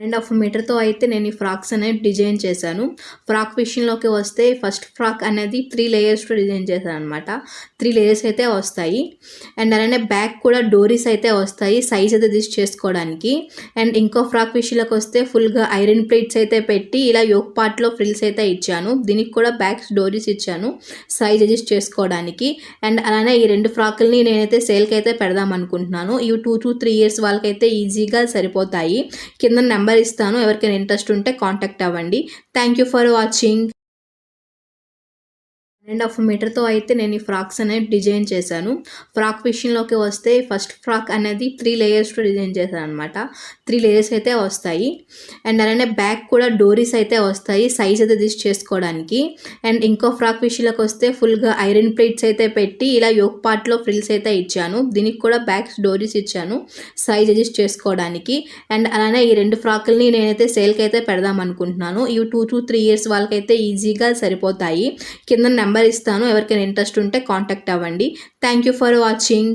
మీటర్‌తో అయితే నేను ఈ ఫ్రాక్స్ అనేవి డిజైన్ చేశాను. ఫ్రాక్ విషయంలోకి వస్తే ఫస్ట్ ఫ్రాక్ అనేది 3 లేయర్స్‌తో డిజైన్ చేశాననమాట. 3 లేయర్స్ అయితే వస్తాయి. అండ్ అలానే బ్యాక్ కూడా డోరీస్ అయితే వస్తాయి సైజ్ అయితే అడ్జస్ట్ చేసుకోవడానికి. అండ్ ఇంకో ఫ్రాక్ విషయంలోకి వస్తే ఫుల్‌గా ఐరన్ ప్లేట్స్ అయితే పెట్టి ఇలా యోక్ పార్ట్‌లో ఫ్రిల్స్ అయితే ఇచ్చాను. దీనికి కూడా బ్యాక్ డోరీస్ ఇచ్చాను సైజ్ అడ్జస్ట్ చేసుకోవడానికి. అండ్ అలానే ఈ 2 ఫ్రాకుల్ని నేనైతే సేల్‌కి అయితే పెడదాం అనుకుంటున్నాను. ఇవి 2-3 ఇయర్స్ వాళ్ళకైతే ఈజీగా సరిపోతాయి. కింద నెంబర్ ఇస్తాను. ఎవరికైనా ఇంట్రెస్ట్ ఉంటే కాంటాక్ట్ అవ్వండి. Thank you for watching. మీటర్‌తో అయితే నేను ఈ ఫ్రాక్స్ అనేవి డిజైన్ చేశాను. ఫ్రాక్ విషయంలోకి వస్తే ఫస్ట్ ఫ్రాక్ అనేది 3 లేయర్స్‌తో డిజైన్ చేశాననమాట. 3 లేయర్స్ అయితే వస్తాయి. అండ్ అలానే బ్యాక్ కూడా డోరీస్ అయితే వస్తాయి సైజ్ అయితే అడ్జస్ట్ చేసుకోవడానికి. అండ్ ఇంకో ఫ్రాక్ విషయంలోకి వస్తే ఫుల్‌గా ఐరన్ ప్లేట్స్ అయితే పెట్టి ఇలా యోక్ పార్ట్‌లో ఫ్రిల్స్ అయితే ఇచ్చాను. దీనికి కూడా బ్యాక్ డోరీస్ ఇచ్చాను సైజ్ అడ్జస్ట్ చేసుకోవడానికి. అండ్ అలానే ఈ 2 ఫ్రాకుల్ని నేనైతే సేల్‌కి అయితే పెడదాం అనుకుంటున్నాను. ఇవి 2-3 ఇయర్స్ వాళ్ళకైతే ఈజీగా సరిపోతాయి. కింద నెంబర్ ఇస్తాను. ఎవరికైనా ఇంట్రెస్ట్ ఉంటే కాంటాక్ట్ అవ్వండి. Thank you for watching.